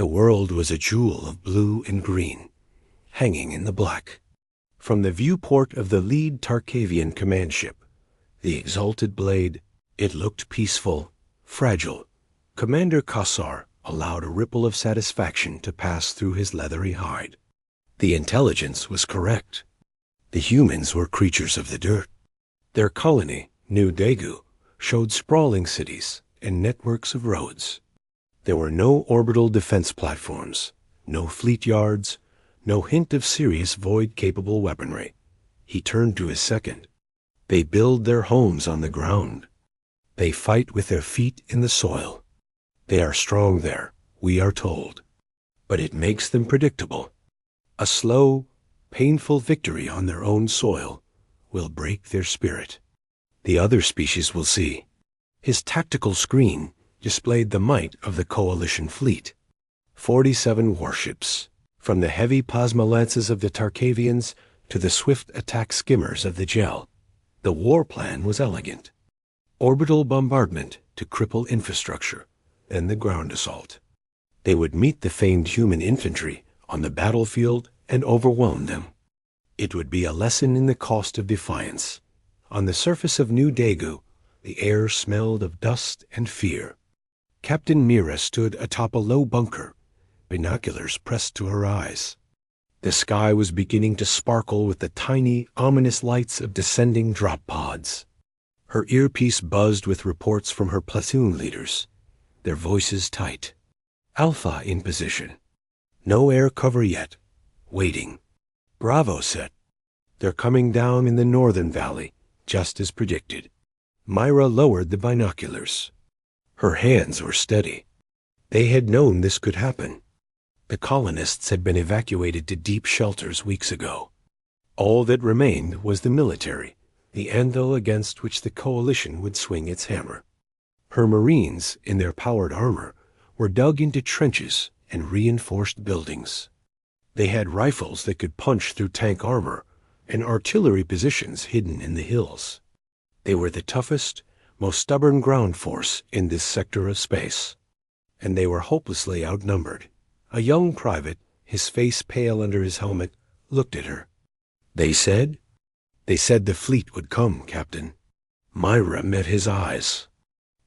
The world was a jewel of blue and green, hanging in the black. From the viewport of the lead Tarkavian command ship, the Exalted Blade, it looked peaceful, fragile. Commander Kassar allowed a ripple of satisfaction to pass through his leathery hide. The intelligence was correct. The humans were creatures of the dirt. Their colony, New Daegu, showed sprawling cities and networks of roads. There were no orbital defense platforms, no fleet yards, no hint of serious void-capable weaponry. He turned to his second. They build their homes on the ground. They fight with their feet in the soil. They are strong there, we are told. But it makes them predictable. A slow, painful victory on their own soil will break their spirit. The other species will see. His tactical screen displayed the might of the coalition fleet. 47 warships, from the heavy plasma lances of the Tarkavians to the swift attack skimmers of the Gel. The war plan was elegant. Orbital bombardment to cripple infrastructure, and the ground assault. They would meet the famed human infantry on the battlefield and overwhelm them. It would be a lesson in the cost of defiance. On the surface of New Daegu, the air smelled of dust and fear. Captain Mira stood atop a low bunker, binoculars pressed to her eyes. The sky was beginning to sparkle with the tiny, ominous lights of descending drop pods. Her earpiece buzzed with reports from her platoon leaders, their voices tight. Alpha in position. No air cover yet. Waiting. Bravo set. They're coming down in the northern valley, just as predicted. Myra lowered the binoculars. Her hands were steady. They had known this could happen. The colonists had been evacuated to deep shelters weeks ago. All that remained was the military, the anvil against which the coalition would swing its hammer. Her Marines, in their powered armor, were dug into trenches and reinforced buildings. They had rifles that could punch through tank armor and artillery positions hidden in the hills. They were the toughest, most stubborn ground force in this sector of space. And they were hopelessly outnumbered. A young private, his face pale under his helmet, looked at her. They said the fleet would come, Captain. Myra met his eyes.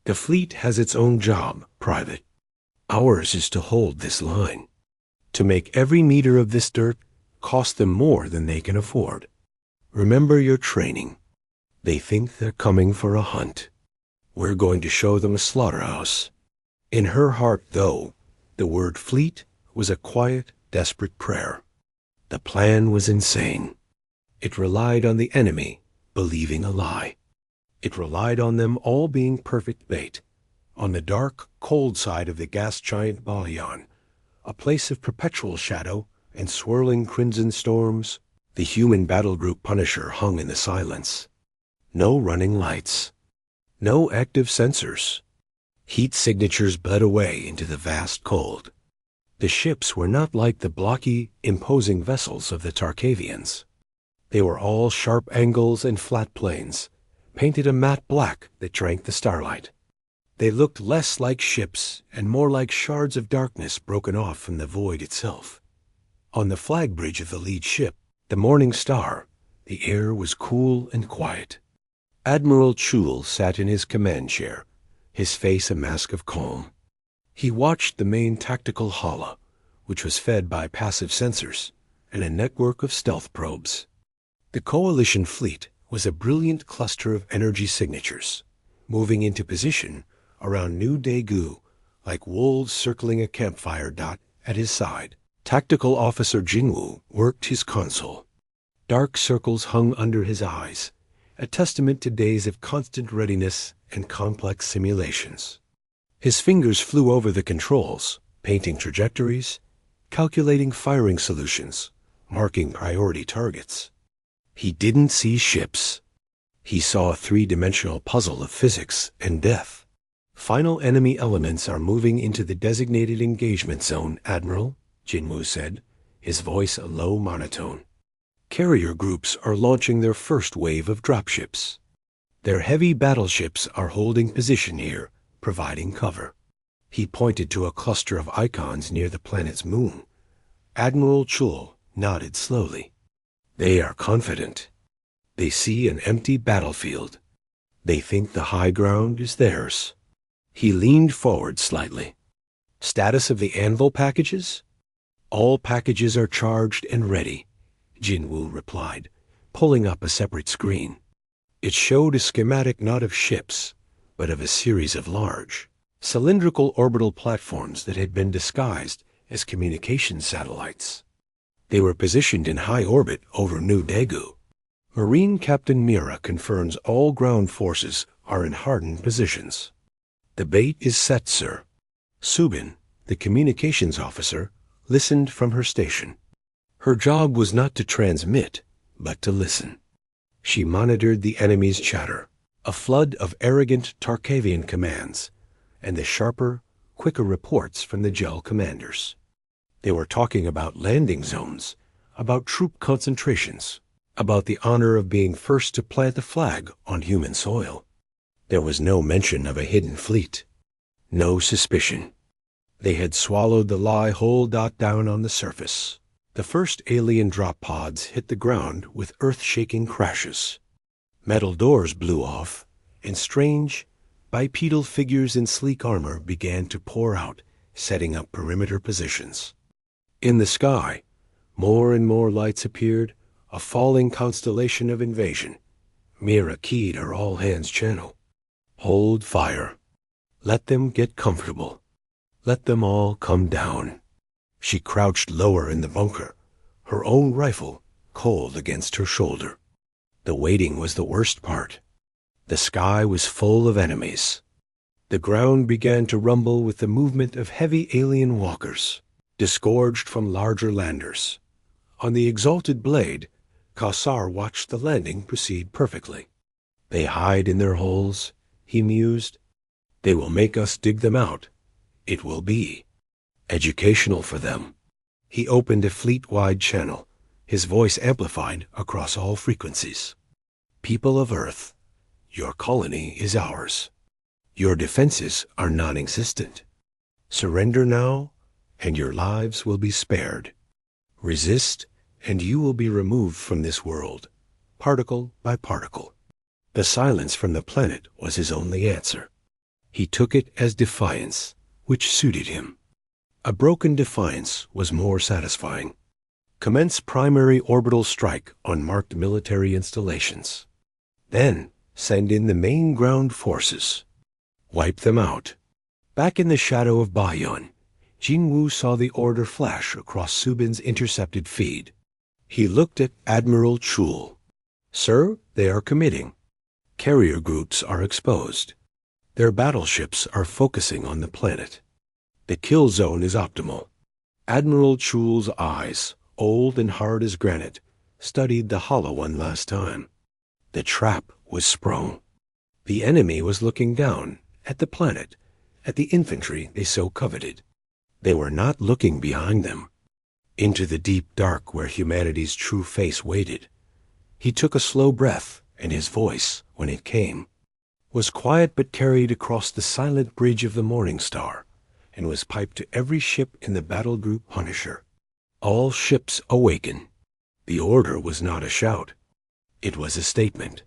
The fleet has its own job, Private. Ours is to hold this line. To make every meter of this dirt cost them more than they can afford. Remember your training. They think they're coming for a hunt. We're going to show them a slaughterhouse. In her heart, though, the word fleet was a quiet, desperate prayer. The plan was insane. It relied on the enemy believing a lie. It relied on them all being perfect bait. On the dark, cold side of the gas giant Balyan, a place of perpetual shadow and swirling crimson storms, the human battle group Punisher hung in the silence. No running lights. No active sensors. Heat signatures bled away into the vast cold. The ships were not like the blocky, imposing vessels of the Tarkavians. They were all sharp angles and flat planes, painted a matte black that drank the starlight. They looked less like ships and more like shards of darkness broken off from the void itself. On the flag bridge of the lead ship, the Morning Star, the air was cool and quiet. Admiral Chul sat in his command chair, his face a mask of calm. He watched the main tactical hala, which was fed by passive sensors and a network of stealth probes. The coalition fleet was a brilliant cluster of energy signatures, moving into position around New Daegu like wolves circling a campfire dot at his side. Tactical Officer Jinwoo worked his console. Dark circles hung under his eyes, a testament to days of constant readiness and complex simulations. His fingers flew over the controls, painting trajectories, calculating firing solutions, marking priority targets. He didn't see ships. He saw a three-dimensional puzzle of physics and death. Final enemy elements are moving into the designated engagement zone, Admiral, Jinwoo said, his voice a low monotone. Carrier groups are launching their first wave of dropships. Their heavy battleships are holding position here, providing cover. He pointed to a cluster of icons near the planet's moon. Admiral Chul nodded slowly. They are confident. They see an empty battlefield. They think the high ground is theirs. He leaned forward slightly. Status of the anvil packages? All packages are charged and ready, Jinwu replied, pulling up a separate screen. It showed a schematic not of ships, but of a series of large, cylindrical orbital platforms that had been disguised as communication satellites. They were positioned in high orbit over New Daegu. Marine Captain Mira confirms all ground forces are in hardened positions. The bait is set, sir. Subin, the communications officer, listened from her station. Her job was not to transmit, but to listen. She monitored the enemy's chatter, a flood of arrogant Tarkavian commands, and the sharper, quicker reports from the Gel commanders. They were talking about landing zones, about troop concentrations, about the honor of being first to plant the flag on human soil. There was no mention of a hidden fleet, no suspicion. They had swallowed the lie whole. Down on the surface, the first alien drop pods hit the ground with earth-shaking crashes. Metal doors blew off, and strange, bipedal figures in sleek armor began to pour out, setting up perimeter positions. In the sky, more and more lights appeared, a falling constellation of invasion. Mira keyed her all-hands channel. Hold fire. Let them get comfortable. Let them all come down. She crouched lower in the bunker, her own rifle cold against her shoulder. The waiting was the worst part. The sky was full of enemies. The ground began to rumble with the movement of heavy alien walkers, disgorged from larger landers. On the exalted blade, Kassar watched the landing proceed perfectly. They hide in their holes, he mused. They will make us dig them out. It will be educational for them. He opened a fleet-wide channel, his voice amplified across all frequencies. People of Earth, your colony is ours. Your defenses are non-existent. Surrender now, and your lives will be spared. Resist, and you will be removed from this world, particle by particle. The silence from the planet was his only answer. He took it as defiance, which suited him. A broken defiance was more satisfying. Commence primary orbital strike on marked military installations. Then send in the main ground forces. Wipe them out. Back in the shadow of Bayon, Jinwu saw the order flash across Subin's intercepted feed. He looked at Admiral Chul. Sir, they are committing. Carrier groups are exposed. Their battleships are focusing on the planet. The kill zone is optimal. Admiral Chul's eyes, old and hard as granite, studied the hollow one last time. The trap was sprung. The enemy was looking down, at the planet, at the infantry they so coveted. They were not looking behind them, into the deep dark where humanity's true face waited. He took a slow breath, and his voice, when it came, was quiet but carried across the silent bridge of the Morning Star, and was piped to every ship in the battle group Punisher. All ships awaken. The order was not a shout. It was a statement.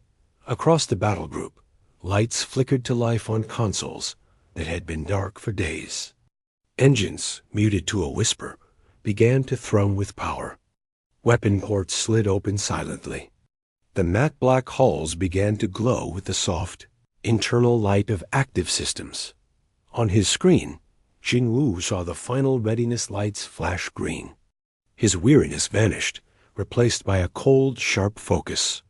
Across the battle group, lights flickered to life on consoles that had been dark for days. Engines, muted to a whisper, began to thrum with power. Weapon ports slid open silently. The matte black hulls began to glow with the soft, internal light of active systems. On his screen, Jinwu saw the final readiness lights flash green. His weariness vanished, replaced by a cold, sharp focus.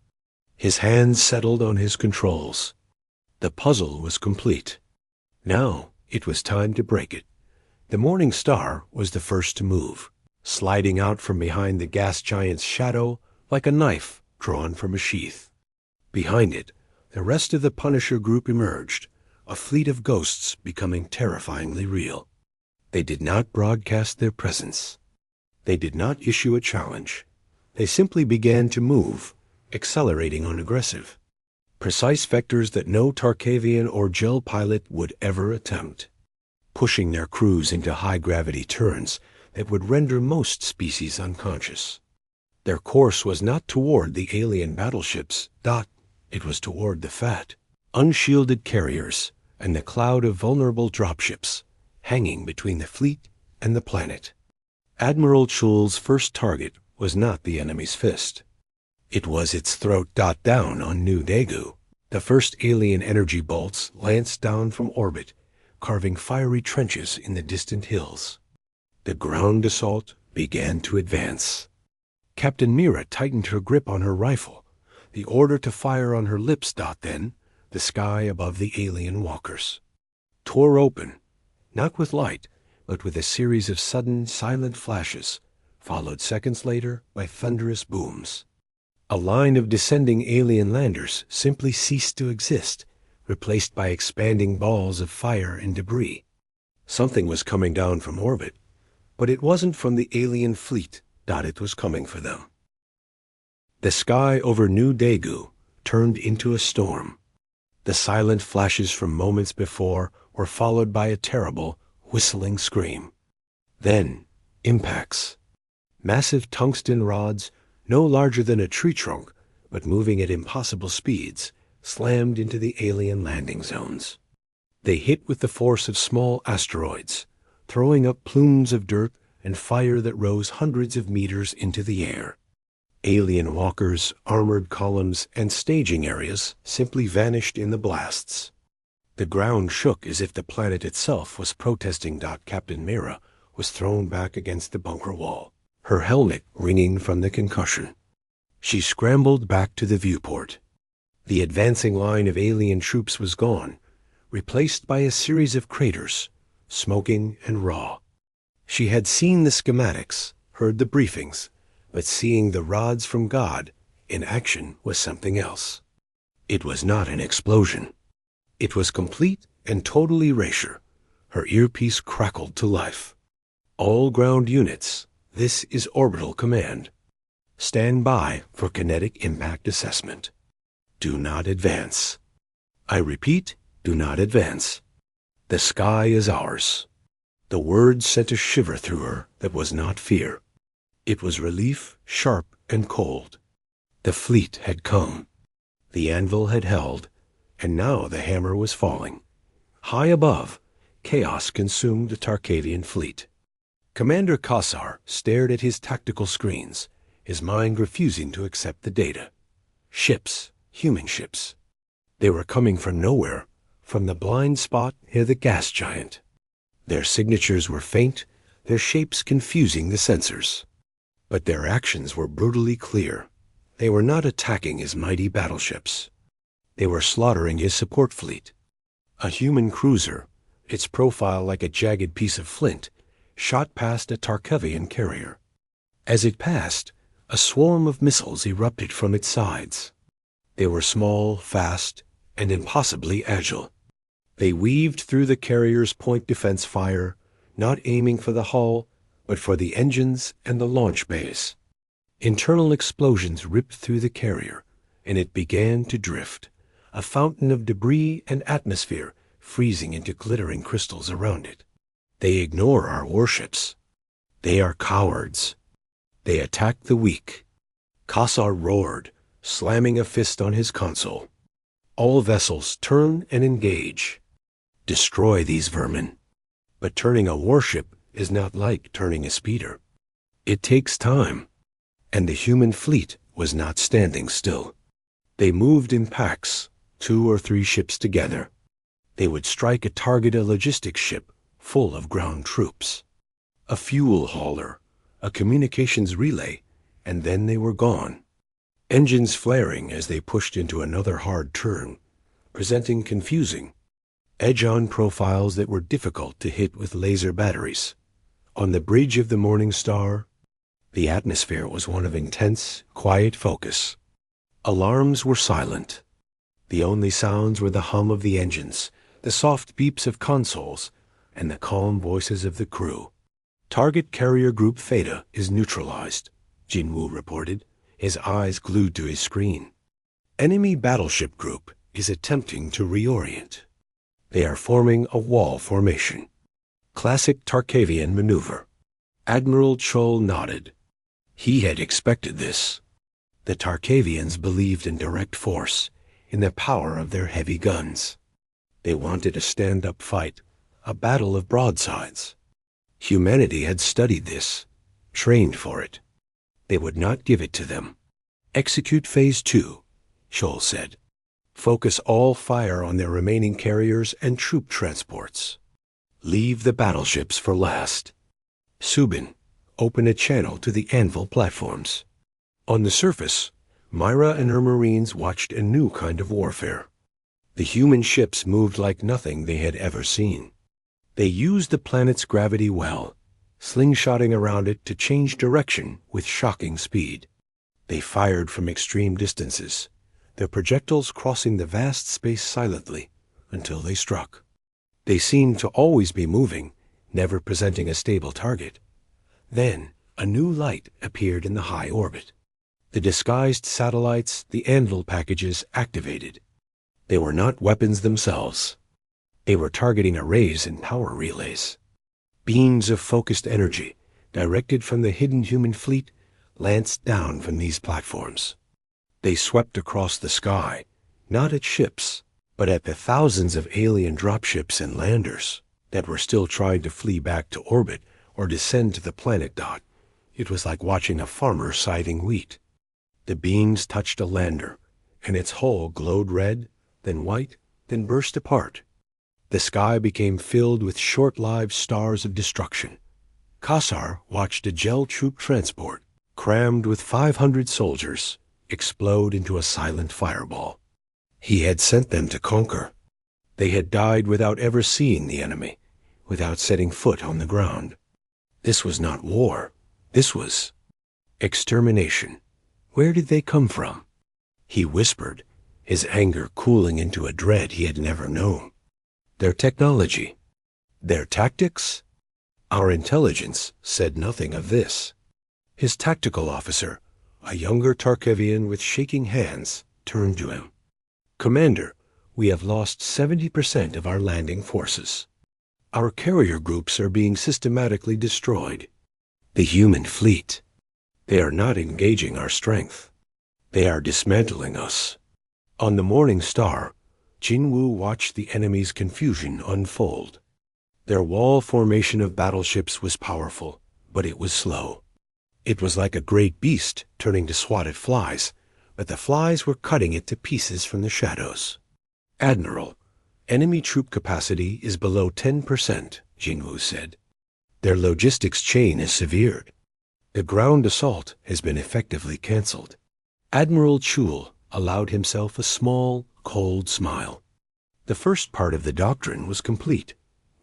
His hands settled on his controls. The puzzle was complete. Now it was time to break it. The Morning Star was the first to move, sliding out from behind the gas giant's shadow like a knife drawn from a sheath. Behind it, the rest of the Punisher group emerged, a fleet of ghosts becoming terrifyingly real. They did not broadcast their presence. They did not issue a challenge. They simply began to move, accelerating on aggressive. Precise vectors that no Tarkavian or Gel pilot would ever attempt. pushing their crews into high-gravity turns that would render most species unconscious. Their course was not toward the alien battleships, it was toward the fat, unshielded carriers and the cloud of vulnerable dropships hanging between the fleet and the planet. Admiral Chul's first target was not the enemy's fist. It was its throat. Down on New Daegu, the first alien energy bolts lanced down from orbit, carving fiery trenches in the distant hills. The ground assault began to advance. Captain Mira tightened her grip on her rifle, the order to fire on her lips. Then, the sky above the alien walkers tore open, not with light, but with a series of sudden, silent flashes, followed seconds later by thunderous booms. A line of descending alien landers simply ceased to exist, replaced by expanding balls of fire and debris. Something was coming down from orbit, but it wasn't from the alien fleet. It was coming for them. The sky over New Daegu turned into a storm. The silent flashes from moments before were followed by a terrible, whistling scream. Then, impacts. Massive tungsten rods, no larger than a tree trunk, but moving at impossible speeds, slammed into the alien landing zones. They hit with the force of small asteroids, throwing up plumes of dirt and fire that rose hundreds of meters into the air. Alien walkers, armored columns, and staging areas simply vanished in the blasts. The ground shook as if the planet itself was protesting. Captain Mira was thrown back against the bunker wall, her helmet ringing from the concussion. She scrambled back to the viewport. The advancing line of alien troops was gone, replaced by a series of craters, smoking and raw. She had seen the schematics, heard the briefings, but seeing the rods from God in action was something else. It was not an explosion. It was complete and total erasure. Her earpiece crackled to life. All ground units, this is orbital command. Stand by for kinetic impact assessment. Do not advance. I repeat, do not advance. The sky is ours. The words sent a shiver through her that was not fear. It was relief, sharp and cold. The fleet had come. The anvil had held, and now the hammer was falling. High above, chaos consumed the Tarkavian fleet. Commander Kassar stared at his tactical screens, his mind refusing to accept the data. Ships, human ships. They were coming from nowhere, from the blind spot near the gas giant. Their signatures were faint, their shapes confusing the sensors. But their actions were brutally clear. They were not attacking his mighty battleships. They were slaughtering his support fleet. A human cruiser, its profile like a jagged piece of flint, shot past a Tarkavian carrier. As it passed, a swarm of missiles erupted from its sides. They were small, fast, and impossibly agile. They weaved through the carrier's point defense fire, not aiming for the hull, but for the engines and the launch bays. Internal explosions ripped through the carrier, and it began to drift, a fountain of debris and atmosphere freezing into glittering crystals around it. They ignore our warships. They are cowards. They attack the weak. Kassar roared, slamming a fist on his console. All vessels turn and engage. Destroy these vermin. But turning a warship is not like turning a speeder. It takes time. And the human fleet was not standing still. They moved in packs, 2 or 3 ships together. They would strike a target, a logistics ship full of ground troops, a fuel hauler, a communications relay, and then they were gone. Engines flaring as they pushed into another hard turn, presenting confusing, edge-on profiles that were difficult to hit with laser batteries. On the bridge of the Morning Star, the atmosphere was one of intense, quiet focus. Alarms were silent. The only sounds were the hum of the engines, the soft beeps of consoles, and the calm voices of the crew. Target Carrier Group Theta is neutralized, Jinwoo reported, his eyes glued to his screen. Enemy Battleship Group is attempting to reorient. They are forming a wall formation. Classic Tarkavian maneuver. Admiral Chol nodded. He had expected this. The Tarkavians believed in direct force, in the power of their heavy guns. They wanted a stand-up fight, a battle of broadsides. Humanity had studied this, trained for it. They would not give it to them. Execute Phase 2, Chol said. Focus all fire on their remaining carriers and troop transports. Leave the battleships for last. Subin, open a channel to the Anvil platforms. On the surface, Myra and her Marines watched a new kind of warfare. The human ships moved like nothing they had ever seen. They used the planet's gravity well, slingshotting around it to change direction with shocking speed. They fired from extreme distances, their projectiles crossing the vast space silently until they struck. They seemed to always be moving, never presenting a stable target. Then, a new light appeared in the high orbit. The disguised satellites, the Anvil packages, activated. They were not weapons themselves. They were targeting arrays and power relays. Beams of focused energy, directed from the hidden human fleet, lanced down from these platforms. They swept across the sky, not at ships, but at the thousands of alien dropships and landers that were still trying to flee back to orbit or descend to the planet dot. It was like watching a farmer scything wheat. The beams touched a lander, and its hull glowed red, then white, then burst apart. The sky became filled with short-lived stars of destruction. Kassar watched a gel troop transport, crammed with 500 soldiers, explode into a silent fireball. He had sent them to conquer. They had died without ever seeing the enemy, without setting foot on the ground. This was not war. This was extermination. Where did they come from? He whispered, his anger cooling into a dread he had never known. Their technology. Their tactics? Our intelligence said nothing of this. His tactical officer, a younger Tarkavian with shaking hands, turned to him. Commander, we have lost 70% of our landing forces. Our carrier groups are being systematically destroyed. The human fleet. They are not engaging our strength. They are dismantling us. On the Morning Star, Jinwu watched the enemy's confusion unfold. Their wall formation of battleships was powerful, but it was slow. It was like a great beast turning to swat at flies, but the flies were cutting it to pieces from the shadows. Admiral, enemy troop capacity is below 10%, Jinwu said. Their logistics chain is severed. The ground assault has been effectively cancelled. Admiral Chul allowed himself a small, cold smile. The first part of the doctrine was complete.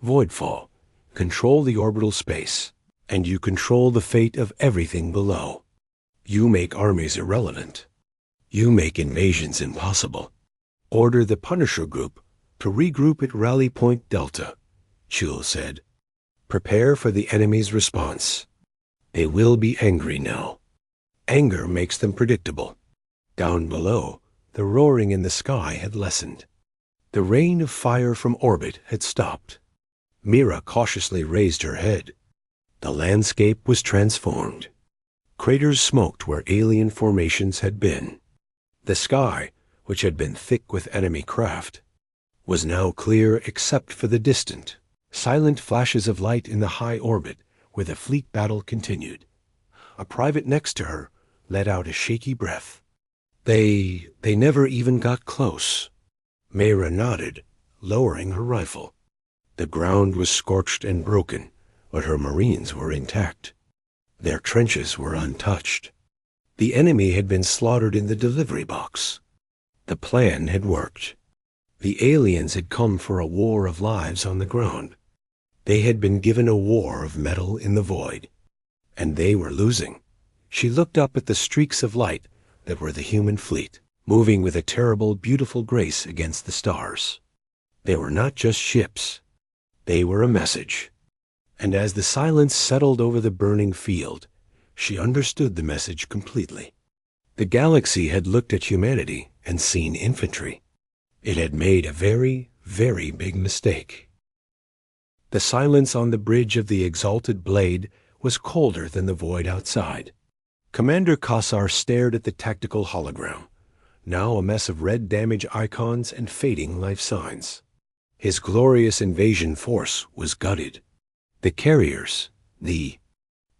Voidfall. Control the orbital space, and you control the fate of everything below. You make armies irrelevant. You make invasions impossible. Order the Punisher Group to regroup at Rally Point Delta, Chul said. Prepare for the enemy's response. They will be angry now. Anger makes them predictable. Down below, the roaring in the sky had lessened. The rain of fire from orbit had stopped. Mira cautiously raised her head. The landscape was transformed. Craters smoked where alien formations had been. The sky, which had been thick with enemy craft, was now clear except for the distant, silent flashes of light in the high orbit where the fleet battle continued. A private next to her let out a shaky breath. They never even got close. Mayra nodded, lowering her rifle. The ground was scorched and broken, but her Marines were intact. Their trenches were untouched. The enemy had been slaughtered in the delivery box. The plan had worked. The aliens had come for a war of lives on the ground. They had been given a war of metal in the void. And they were losing. She looked up at the streaks of light that were the human fleet, moving with a terrible, beautiful grace against the stars. They were not just ships. They were a message. And as the silence settled over the burning field, she understood the message completely. The galaxy had looked at humanity and seen infantry. It had made a very, very big mistake. The silence on the bridge of the exalted blade was colder than the void outside. Commander Kassar stared at the tactical hologram, now a mess of red damage icons and fading life signs. His glorious invasion force was gutted. The carriers, the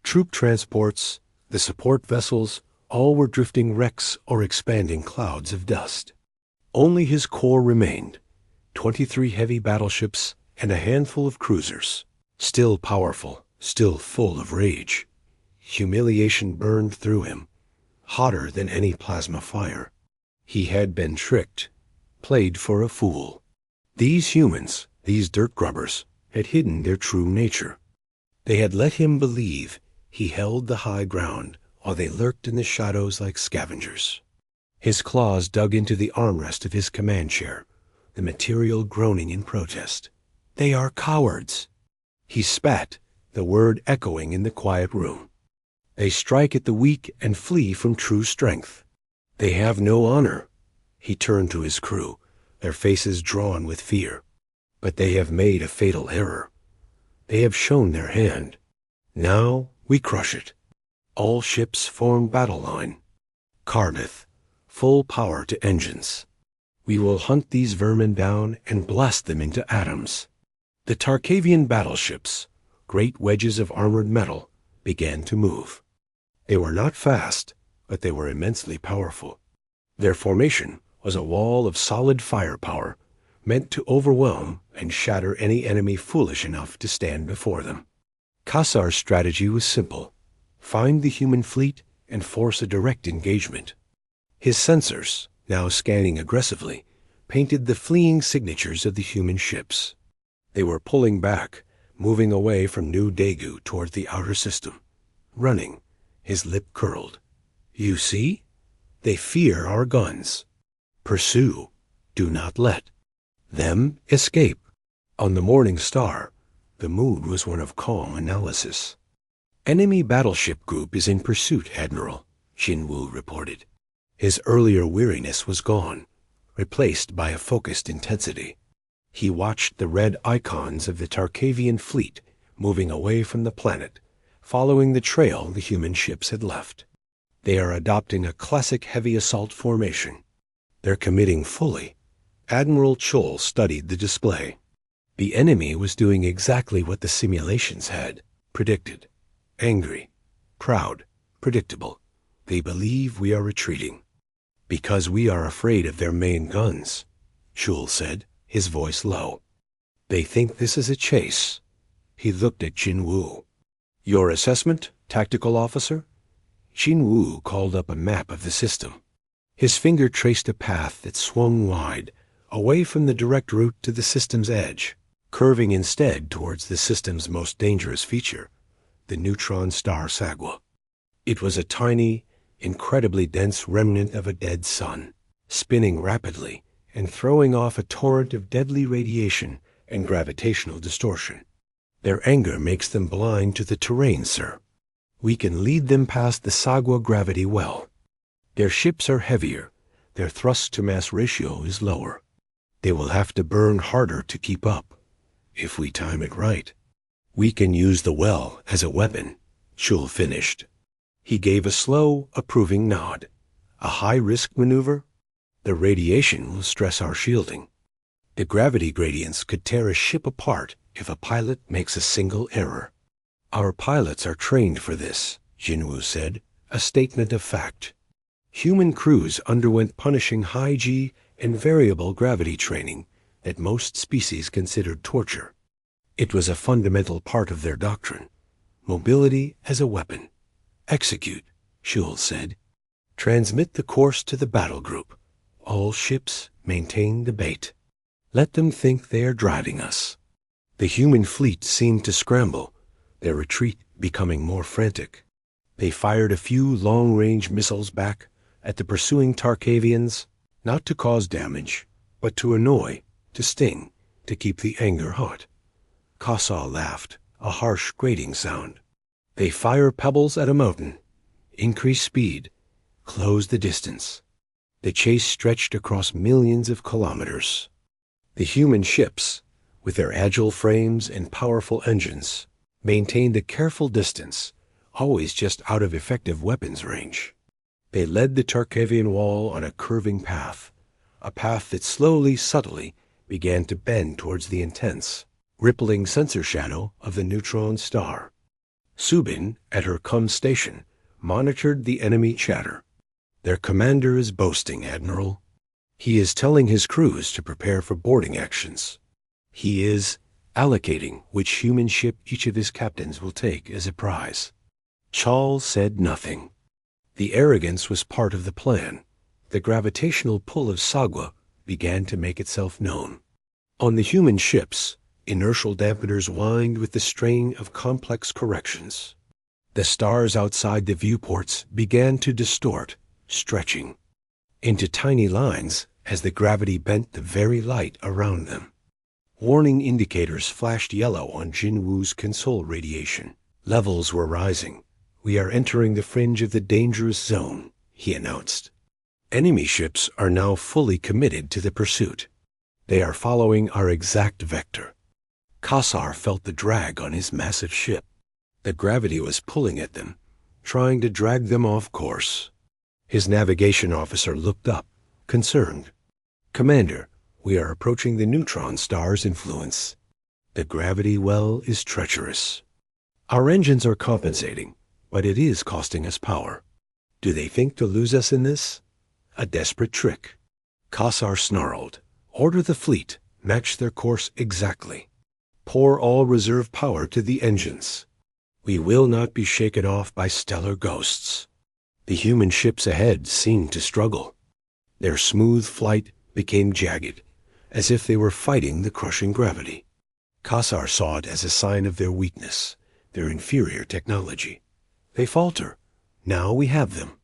troop transports, the support vessels, all were drifting wrecks or expanding clouds of dust. Only his core remained, 23 heavy battleships and a handful of cruisers, still powerful, still full of rage. Humiliation burned through him, hotter than any plasma fire. He had been tricked, played for a fool. These humans, these dirt grubbers, had hidden their true nature. They had let him believe he held the high ground while they lurked in the shadows like scavengers. His claws dug into the armrest of his command chair, the material groaning in protest. "They are cowards." He spat, the word echoing in the quiet room. "They strike at the weak and flee from true strength. They have no honor." He turned to his crew, their faces drawn with fear. "But they have made a fatal error. They have shown their hand. Now we crush it." All ships form battle line. Cardiff, full power to engines. We will hunt these vermin down and blast them into atoms. The Tarkavian battleships, great wedges of armored metal, began to move. They were not fast, but they were immensely powerful. Their formation was a wall of solid firepower, meant to overwhelm and shatter any enemy foolish enough to stand before them. Kassar's strategy was simple: find the human fleet and force a direct engagement. His sensors, now scanning aggressively, painted the fleeing signatures of the human ships. They were pulling back, moving away from New Daegu toward the outer system. Running, his lip curled. "You see? They fear our guns. Pursue. Do not let them escape." On the Morning Star, the mood was one of calm analysis. "Enemy battleship group is in pursuit, Admiral," Jinwoo reported. His earlier weariness was gone, replaced by a focused intensity. He watched the red icons of the Tarkavian fleet moving away from the planet, following the trail the human ships had left. They are adopting a classic heavy assault formation. They're committing fully. Admiral Chol studied the display. The enemy was doing exactly what the simulations had predicted. Angry, proud, predictable. They believe we are retreating. "Because we are afraid of their main guns," Chol said, his voice low. "They think this is a chase." He looked at Jinwoo. "Your assessment, tactical officer?" Jinwoo called up a map of the system. His finger traced a path that swung wide, away from the direct route to the system's edge, curving instead towards the system's most dangerous feature, the neutron star Sagwa. It was a tiny, incredibly dense remnant of a dead sun, spinning rapidly and throwing off a torrent of deadly radiation and gravitational distortion. "Their anger makes them blind to the terrain, sir. We can lead them past the Sagwa gravity well. Their ships are heavier, their thrust-to-mass ratio is lower. They will have to burn harder to keep up, if we time it right. We can use the well as a weapon," Chul finished. He gave a slow, approving nod. "A high-risk maneuver? The radiation will stress our shielding. The gravity gradients could tear a ship apart if a pilot makes a single error." "Our pilots are trained for this," Jinwoo said, a statement of fact. Human crews underwent punishing high-G and variable gravity training that most species considered torture. It was a fundamental part of their doctrine. Mobility as a weapon. "Execute," Schul said. "Transmit the course to the battle group. All ships maintain the bait. Let them think they are driving us." The human fleet seemed to scramble, their retreat becoming more frantic. They fired a few long-range missiles back at the pursuing Tarkavians, not to cause damage, but to annoy, to sting, to keep the anger hot. Kassar laughed, a harsh grating sound. "They fire pebbles at a mountain, increase speed, close the distance." The chase stretched across millions of kilometers. The human ships, with their agile frames and powerful engines, maintained a careful distance, always just out of effective weapons range. They led the Tarkavian wall on a curving path, a path that slowly, subtly, began to bend towards the intense, rippling sensor shadow of the neutron star. Subin, at her cum station, monitored the enemy chatter. "Their commander is boasting, Admiral. He is telling his crews to prepare for boarding actions. He is allocating which human ship each of his captains will take as a prize." Chal said nothing. The arrogance was part of the plan. The gravitational pull of Sagwa began to make itself known. On the human ships, inertial dampeners whined with the strain of complex corrections. The stars outside the viewports began to distort, stretching into tiny lines as the gravity bent the very light around them. Warning indicators flashed yellow on Jinwu's console radiation. Levels were rising. "We are entering the fringe of the dangerous zone," he announced. "Enemy ships are now fully committed to the pursuit. They are following our exact vector." Kassar felt the drag on his massive ship. The gravity was pulling at them, trying to drag them off course. His navigation officer looked up, concerned. "Commander, we are approaching the neutron star's influence. The gravity well is treacherous. Our engines are compensating, but it is costing us power. Do they think to lose us in this? A desperate trick." Kassar snarled. "Order the fleet, match their course exactly. Pour all reserve power to the engines. We will not be shaken off by stellar ghosts." The human ships ahead seemed to struggle. Their smooth flight became jagged, as if they were fighting the crushing gravity. Kassar saw it as a sign of their weakness, their inferior technology. "They falter. Now we have them.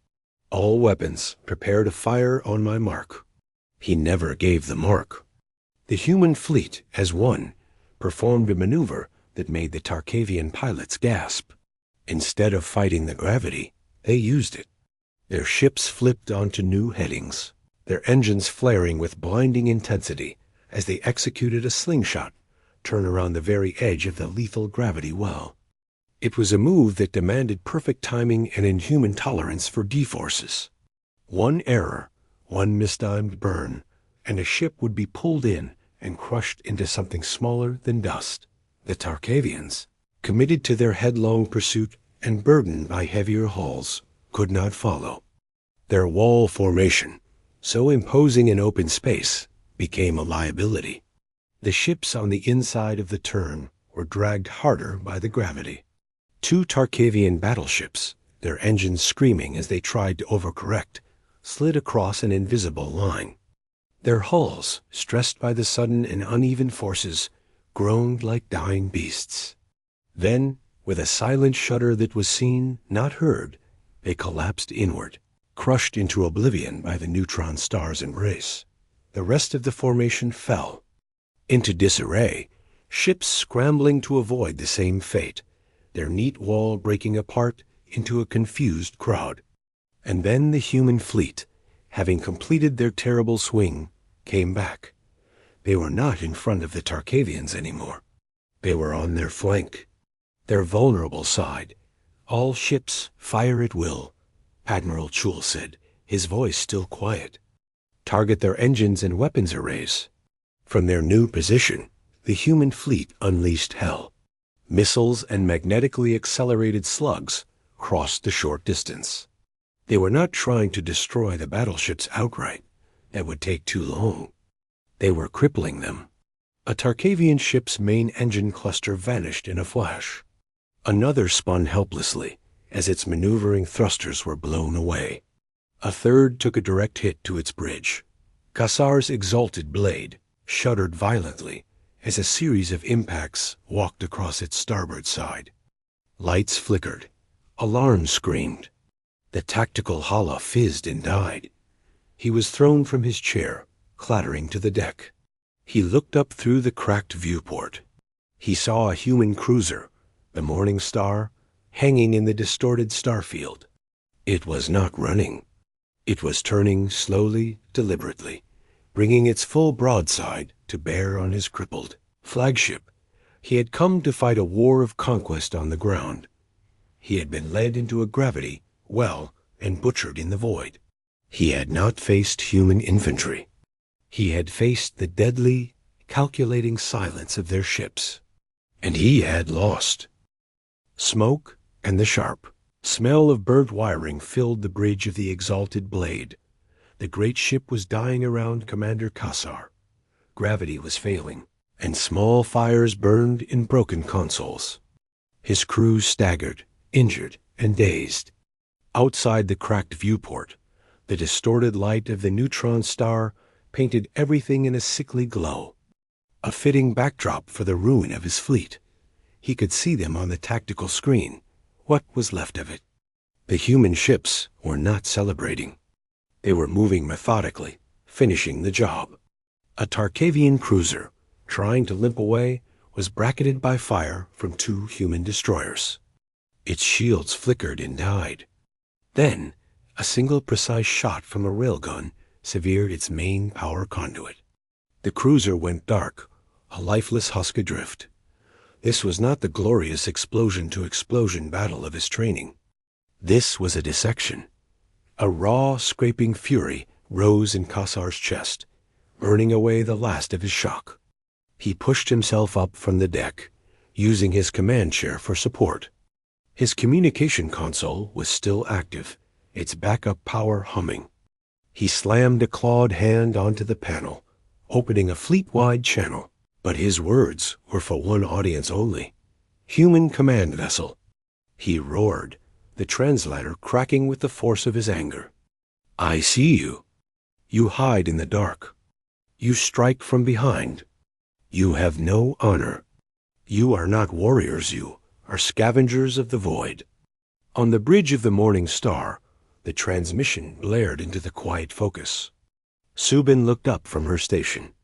All weapons, prepare to fire on my mark." He never gave the mark. The human fleet, as one, performed a maneuver that made the Tarkavian pilots gasp. Instead of fighting the gravity, they used it. Their ships flipped onto new headings, their engines flaring with blinding intensity as they executed a slingshot turn around the very edge of the lethal gravity well. It was a move that demanded perfect timing and inhuman tolerance for D-forces. One error, one mistimed burn, and a ship would be pulled in and crushed into something smaller than dust. The Tarkavians, committed to their headlong pursuit and burdened by heavier hulls, could not follow. Their wall formation, so imposing in open space, became a liability. The ships on the inside of the turn were dragged harder by the gravity. 2 Tarkavian battleships, their engines screaming as they tried to overcorrect, slid across an invisible line. Their hulls, stressed by the sudden and uneven forces, groaned like dying beasts. Then, with a silent shudder that was seen, not heard, they collapsed inward, crushed into oblivion by the neutron star's embrace. The rest of the formation fell into disarray, ships scrambling to avoid the same fate, their neat wall breaking apart into a confused crowd. And then the human fleet, having completed their terrible swing, came back. They were not in front of the Tarkavians anymore. They were on their flank, their vulnerable side. "All ships fire at will," Admiral Chul said, his voice still quiet. "Target their engines and weapons arrays." From their new position, the human fleet unleashed hell. Missiles and magnetically accelerated slugs crossed the short distance. They were not trying to destroy the battleships outright. That would take too long. They were crippling them. A Tarkavian ship's main engine cluster vanished in a flash. Another spun helplessly as its maneuvering thrusters were blown away. A third took a direct hit to its bridge. Kassar's exalted blade shuddered violently as a series of impacts walked across its starboard side. Lights flickered. Alarms screamed. The tactical hala fizzed and died. He was thrown from his chair, clattering to the deck. He looked up through the cracked viewport. He saw a human cruiser, the Morning Star, hanging in the distorted starfield. It was not running. It was turning slowly, deliberately, bringing its full broadside to bear on his crippled, flagship. He had come to fight a war of conquest on the ground. He had been led into a gravity well and butchered in the void. He had not faced human infantry. He had faced the deadly, calculating silence of their ships. And he had lost. Smoke and the sharp smell of burnt wiring filled the bridge of the exalted blade. The great ship was dying around Commander Kassar. Gravity was failing, and small fires burned in broken consoles. His crew staggered, injured, and dazed. Outside the cracked viewport, the distorted light of the neutron star painted everything in a sickly glow. A fitting backdrop for the ruin of his fleet. He could see them on the tactical screen. What was left of it? The human ships were not celebrating. They were moving methodically, finishing the job. A Tarkavian cruiser, trying to limp away, was bracketed by fire from 2 human destroyers. Its shields flickered and died. Then, a single precise shot from a railgun severed its main power conduit. The cruiser went dark, a lifeless husk adrift. This was not the glorious explosion-to-explosion battle of his training. This was a dissection. A raw, scraping fury rose in Kassar's chest, burning away the last of his shock. He pushed himself up from the deck, using his command chair for support. His communication console was still active, its backup power humming. He slammed a clawed hand onto the panel, opening a fleet-wide channel. But his words were for one audience only. Human command vessel. He roared, the translator cracking with the force of his anger. I see you. You hide in the dark. You strike from behind. You have no honor. You are not warriors, you are scavengers of the void. On the bridge of the Morning Star, the transmission blared into the quiet focus. Subin looked up from her station.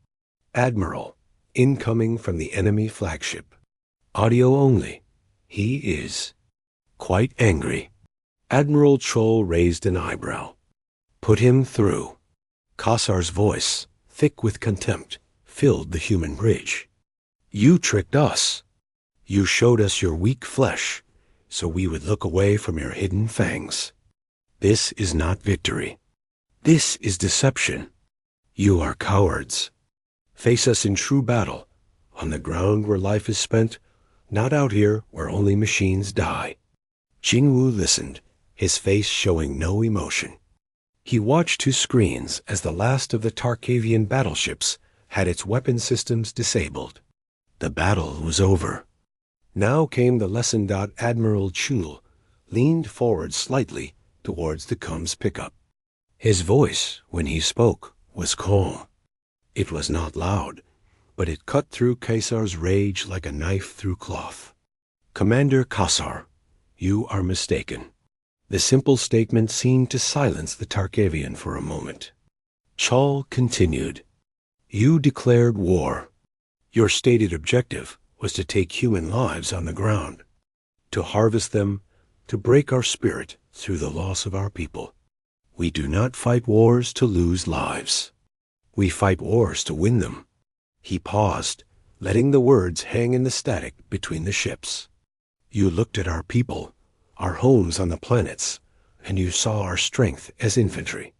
Admiral, incoming from the enemy flagship. Audio only. He is quite angry. Admiral Chol raised an eyebrow. Put him through. Kassar's voice, thick with contempt, filled the human bridge. You tricked us. You showed us your weak flesh, so we would look away from your hidden fangs. This is not victory. This is deception. You are cowards. Face us in true battle, on the ground where life is spent, not out here where only machines die. Jingwu listened, his face showing no emotion. He watched his screens as the last of the Tarkavian battleships had its weapon systems disabled. The battle was over. Now came the lesson. Admiral Chul leaned forward slightly towards the Cum's pickup. His voice, when he spoke, was calm. It was not loud, but it cut through Kassar's rage like a knife through cloth. Commander Kassar, you are mistaken. The simple statement seemed to silence the Tarkavian for a moment. Chol continued. You declared war. Your stated objective was to take human lives on the ground, to harvest them, to break our spirit through the loss of our people. We do not fight wars to lose lives. We fight wars to win them. He paused, letting the words hang in the static between the ships. You looked at our people, our homes on the planets, and you saw our strength as infantry.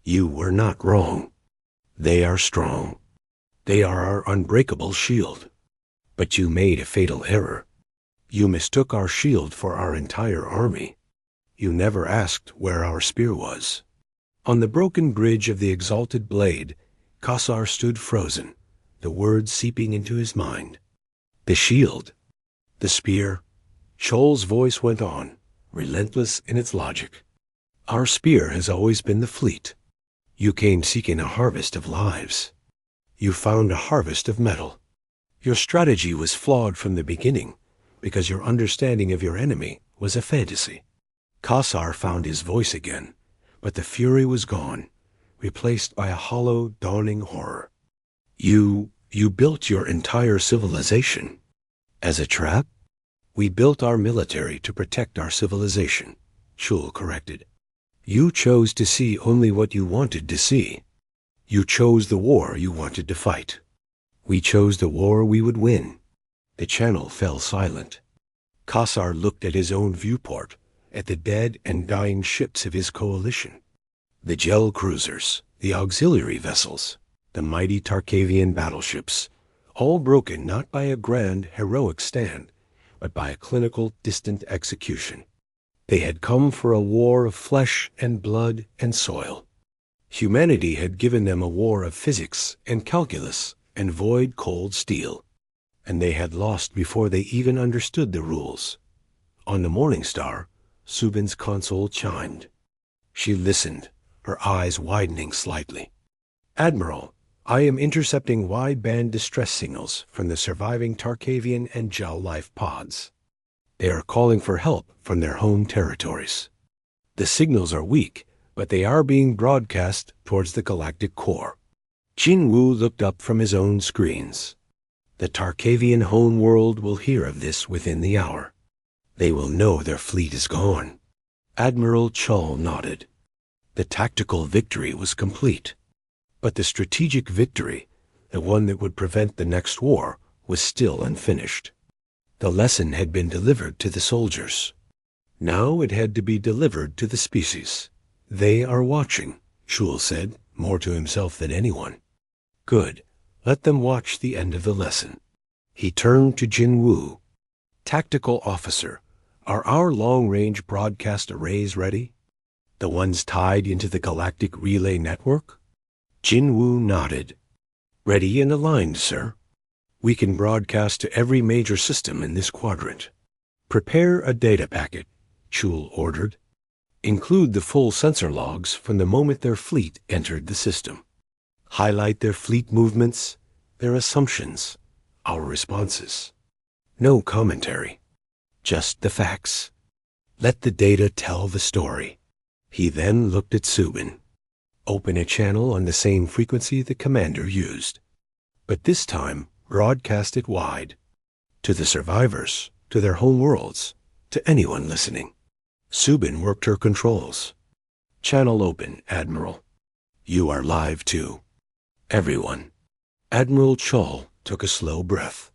You were not wrong. They are strong. They are our unbreakable shield. But you made a fatal error. You mistook our shield for our entire army. You never asked where our spear was. On the broken bridge of the exalted blade, Kassar stood frozen, the words seeping into his mind. The shield. The spear. Chol's voice went on, relentless in its logic. Our spear has always been the fleet. You came seeking a harvest of lives. You found a harvest of metal. Your strategy was flawed from the beginning, because your understanding of your enemy was a fantasy. Kassar found his voice again, but the fury was gone, replaced by a hollow, dawning horror. You built your entire civilization. As a trap? We built our military to protect our civilization, Chul corrected. You chose to see only what you wanted to see. You chose the war you wanted to fight. We chose the war we would win. The channel fell silent. Kassar looked at his own viewport, at the dead and dying ships of his coalition. The gel cruisers, the auxiliary vessels, the mighty Tarkavian battleships, all broken not by a grand, heroic stand, but by a clinical, distant execution. They had come for a war of flesh and blood and soil. Humanity had given them a war of physics and calculus and void cold steel, and they had lost before they even understood the rules. On the Morning Star, Subin's console chimed. She listened, her eyes widening slightly. "Admiral, I am intercepting wide-band distress signals from the surviving Tarkavian and gel life pods. They are calling for help from their home territories. The signals are weak, but they are being broadcast towards the galactic core." Jinwoo looked up from his own screens. "The Tarkavian home world will hear of this within the hour. They will know their fleet is gone." Admiral Chol nodded. The tactical victory was complete. But the strategic victory, the one that would prevent the next war, was still unfinished. The lesson had been delivered to the soldiers. Now it had to be delivered to the species. "They are watching," Chul said, more to himself than anyone. "Good. Let them watch the end of the lesson." He turned to Jinwoo. "Tactical officer, are our long-range broadcast arrays ready? The ones tied into the galactic relay network?" Jinwoo nodded. "Ready and aligned, sir. We can broadcast to every major system in this quadrant." "Prepare a data packet," Chul ordered. "Include the full sensor logs from the moment their fleet entered the system. Highlight their fleet movements, their assumptions, our responses. No commentary, just the facts. Let the data tell the story." He then looked at Subin. "Open a channel on the same frequency the commander used. But this time, broadcast it wide. To the survivors, to their home worlds, to anyone listening." Subin worked her controls. "Channel open, Admiral. You are live too. Everyone." Admiral Chol took a slow breath.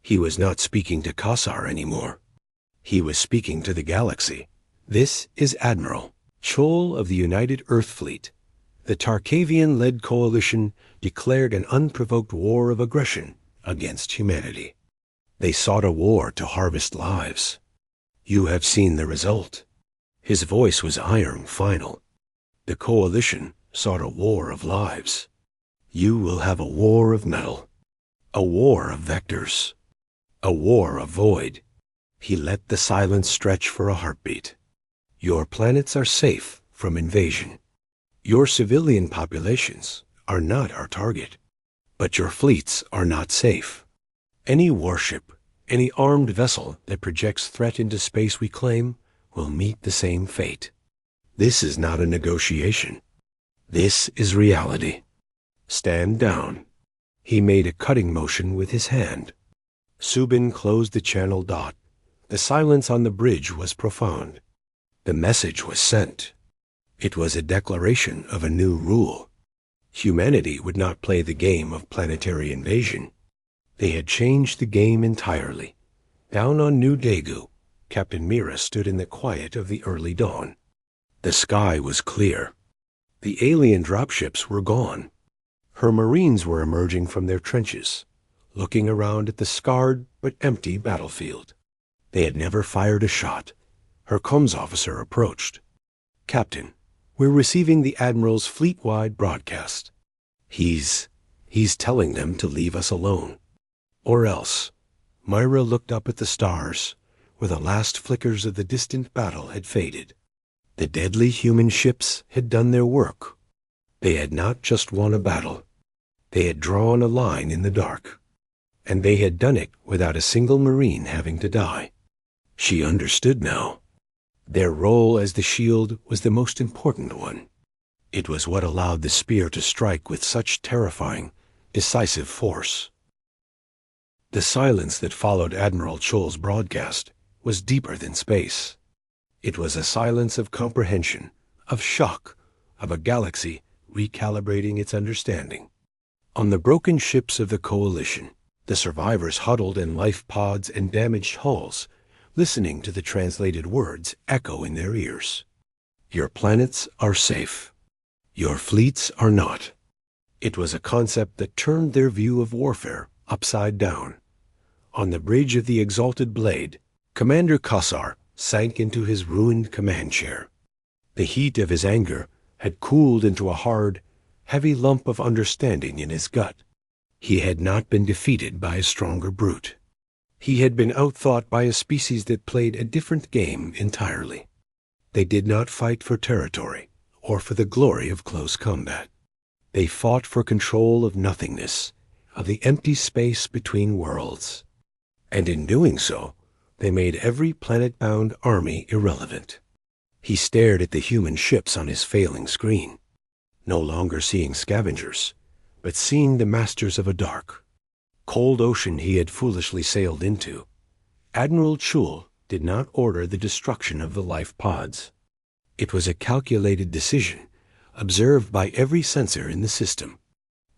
He was not speaking to Kassar anymore. He was speaking to the galaxy. "This is Admiral Chol of the United Earth Fleet. The Tarkavian-led coalition declared an unprovoked war of aggression against humanity. They sought a war to harvest lives. You have seen the result." His voice was iron final. "The coalition sought a war of lives. You will have a war of metal, a war of vectors, a war of void." He let the silence stretch for a heartbeat. "Your planets are safe from invasion. Your civilian populations are not our target, but your fleets are not safe. Any warship, any armed vessel that projects threat into space we claim will meet the same fate. This is not a negotiation. This is reality. Stand down." He made a cutting motion with his hand. Subin closed the channel dot. The silence on the bridge was profound. The message was sent. It was a declaration of a new rule. Humanity would not play the game of planetary invasion. They had changed the game entirely. Down on New Daegu, Captain Mira stood in the quiet of the early dawn. The sky was clear. The alien dropships were gone. Her Marines were emerging from their trenches, looking around at the scarred but empty battlefield. They had never fired a shot. Her comms officer approached. "Captain, we're receiving the Admiral's fleet-wide broadcast. He's telling them to leave us alone. Or else." Myra looked up at the stars, where the last flickers of the distant battle had faded. The deadly human ships had done their work. They had not just won a battle. They had drawn a line in the dark. And they had done it without a single Marine having to die. She understood now. Their role as the shield was the most important one. It was what allowed the spear to strike with such terrifying, decisive force. The silence that followed Admiral Chol's broadcast was deeper than space. It was a silence of comprehension, of shock, of a galaxy recalibrating its understanding. On the broken ships of the Coalition, the survivors huddled in life pods and damaged hulls, listening to the translated words echo in their ears. Your planets are safe. Your fleets are not. It was a concept that turned their view of warfare upside down. On the bridge of the Exalted Blade, Commander Kassar sank into his ruined command chair. The heat of his anger had cooled into a hard, heavy lump of understanding in his gut. He had not been defeated by a stronger brute. He had been outthought by a species that played a different game entirely. They did not fight for territory or for the glory of close combat. They fought for control of nothingness, of the empty space between worlds. And in doing so, they made every planet-bound army irrelevant. He stared at the human ships on his failing screen, no longer seeing scavengers, but seeing the masters of a dark, cold ocean he had foolishly sailed into. Admiral Chul did not order the destruction of the life pods. It was a calculated decision, observed by every sensor in the system.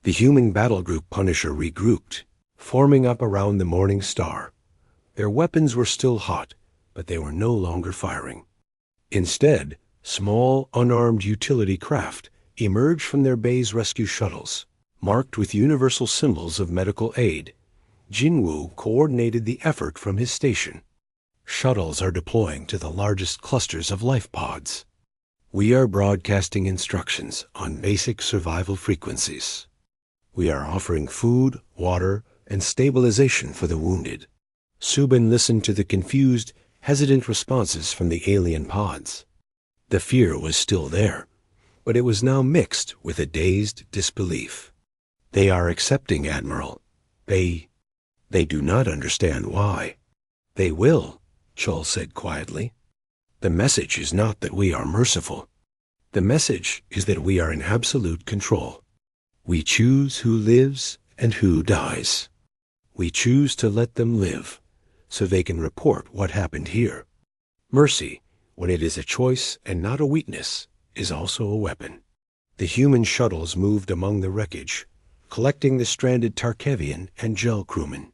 The human battle group Punisher regrouped, forming up around the Morning Star. Their weapons were still hot, but they were no longer firing. Instead, small, unarmed utility craft emerged from their bay's rescue shuttles, marked with universal symbols of medical aid. Jinwoo coordinated the effort from his station. Shuttles are deploying to the largest clusters of life pods. We are broadcasting instructions on basic survival frequencies. We are offering food, water, and stabilization for the wounded. Subin listened to the confused, hesitant responses from the alien pods. The fear was still there, but it was now mixed with a dazed disbelief. They are accepting, Admiral. They do not understand why. They will, Chul said quietly. The message is not that we are merciful. The message is that we are in absolute control. We choose who lives and who dies. We choose to let them live, so they can report what happened here. Mercy, when it is a choice and not a weakness, is also a weapon. The human shuttles moved among the wreckage, collecting the stranded Tarkevian and Gel crewmen.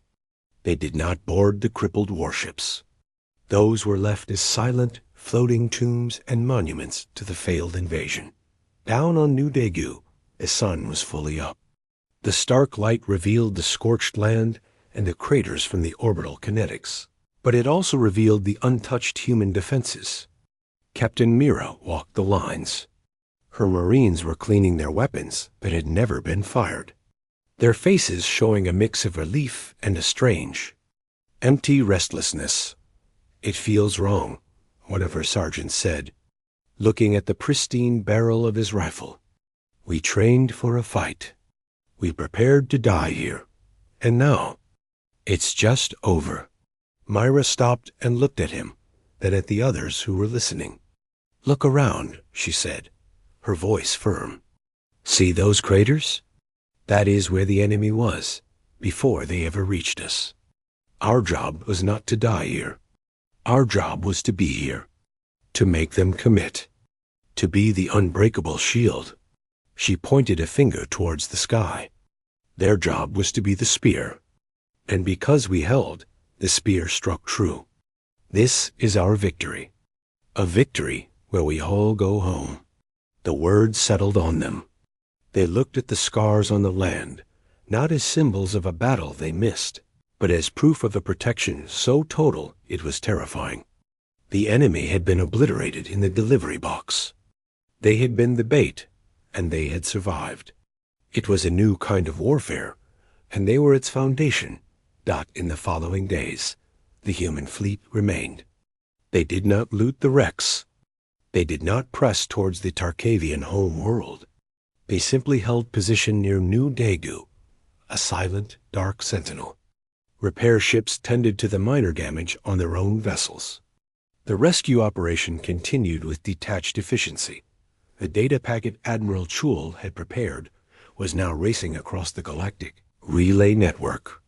They did not board the crippled warships. Those were left as silent, floating tombs and monuments to the failed invasion. Down on New Daegu, the sun was fully up. The stark light revealed the scorched land and the craters from the orbital kinetics, but it also revealed the untouched human defenses. Captain Mira walked the lines. Her Marines were cleaning their weapons that had never been fired, their faces showing a mix of relief and a strange, empty restlessness. It feels wrong, one of her sergeants said, looking at the pristine barrel of his rifle. We trained for a fight. We prepared to die here. And now, it's just over. Myra stopped and looked at him, then at the others who were listening. Look around, she said, her voice firm. See those craters? That is where the enemy was, before they ever reached us. Our job was not to die here. Our job was to be here, to make them commit, to be the unbreakable shield. She pointed a finger towards the sky. Their job was to be the spear. And because we held, the spear struck true. This is our victory. A victory where we all go home. The words settled on them. They looked at the scars on the land, not as symbols of a battle they missed, but as proof of a protection so total it was terrifying. The enemy had been obliterated in the delivery box. They had been the bait, and they had survived. It was a new kind of warfare, and they were its foundation. In the following days, the human fleet remained. They did not loot the wrecks. They did not press towards the Tarkavian home world. They simply held position near New Daegu, a silent, dark sentinel. Repair ships tended to the minor damage on their own vessels. The rescue operation continued with detached efficiency. The data packet Admiral Chul had prepared was now racing across the galactic relay network.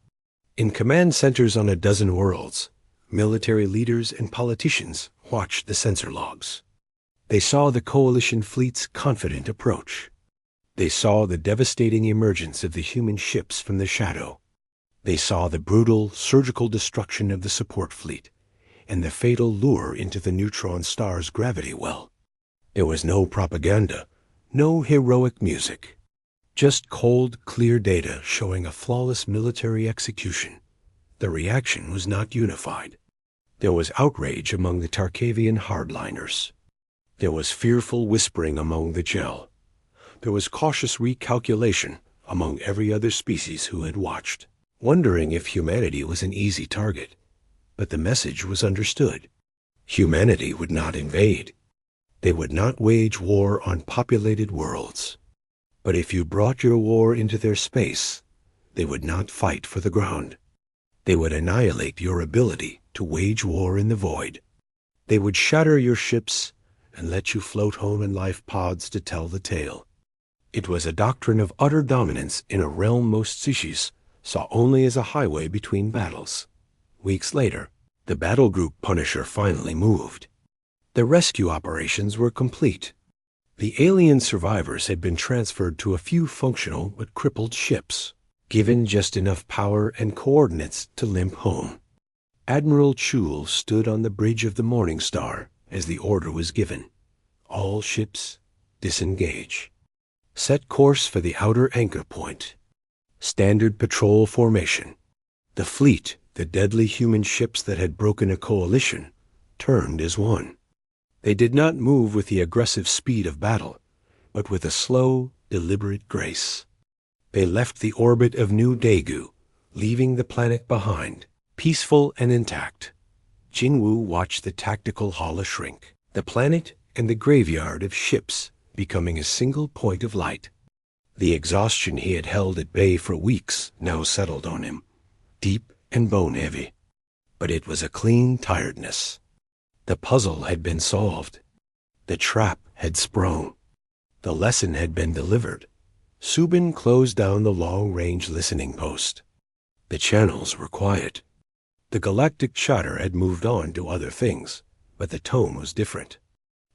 In command centers on a dozen worlds, military leaders and politicians watched the sensor logs. They saw the Coalition fleet's confident approach. They saw the devastating emergence of the human ships from the shadow. They saw the brutal, surgical destruction of the support fleet, and the fatal lure into the neutron star's gravity well. There was no propaganda, no heroic music. Just cold, clear data showing a flawless military execution. The reaction was not unified. There was outrage among the Tarkavian hardliners. There was fearful whispering among the Gel. There was cautious recalculation among every other species who had watched, wondering if humanity was an easy target. But the message was understood. Humanity would not invade. They would not wage war on populated worlds. But if you brought your war into their space, they would not fight for the ground. They would annihilate your ability to wage war in the void. They would shatter your ships and let you float home in life pods to tell the tale. It was a doctrine of utter dominance in a realm most species saw only as a highway between battles. Weeks later, the battle group Punisher finally moved. The rescue operations were complete. The alien survivors had been transferred to a few functional but crippled ships, given just enough power and coordinates to limp home. Admiral Chul stood on the bridge of the Morning Star as the order was given. All ships disengage. Set course for the outer anchor point. Standard patrol formation. The fleet, the deadly human ships that had broken a coalition, turned as one. They did not move with the aggressive speed of battle, but with a slow, deliberate grace. They left the orbit of New Daegu, leaving the planet behind, peaceful and intact. Jinwoo watched the tactical Hala shrink, the planet and the graveyard of ships becoming a single point of light. The exhaustion he had held at bay for weeks now settled on him, deep and bone-heavy. But it was a clean tiredness. The puzzle had been solved. The trap had sprung. The lesson had been delivered. Subin closed down the long-range listening post. The channels were quiet. The galactic chatter had moved on to other things, but the tone was different.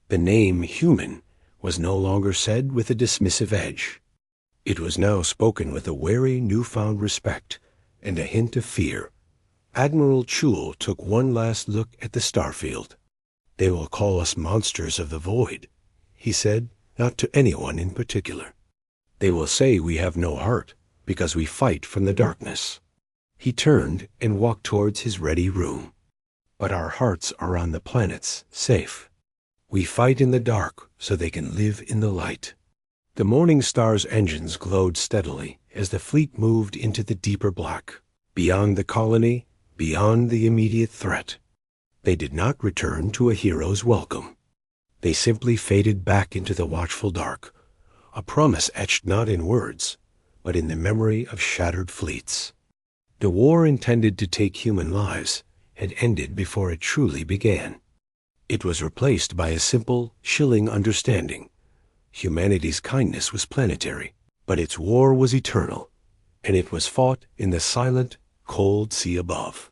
The name human was no longer said with a dismissive edge. It was now spoken with a wary, newfound respect and a hint of fear. Admiral Chul took one last look at the starfield. "They will call us monsters of the void," he said, not to anyone in particular. "They will say we have no heart because we fight from the darkness." He turned and walked towards his ready room. "But our hearts are on the planets, safe. We fight in the dark so they can live in the light." The Morning Star's engines glowed steadily as the fleet moved into the deeper black, beyond the colony, beyond the immediate threat. They did not return to a hero's welcome. They simply faded back into the watchful dark, a promise etched not in words, but in the memory of shattered fleets. The war intended to take human lives had ended before it truly began. It was replaced by a simple, chilling understanding. Humanity's kindness was planetary, but its war was eternal, and it was fought in the silent, cold sea above.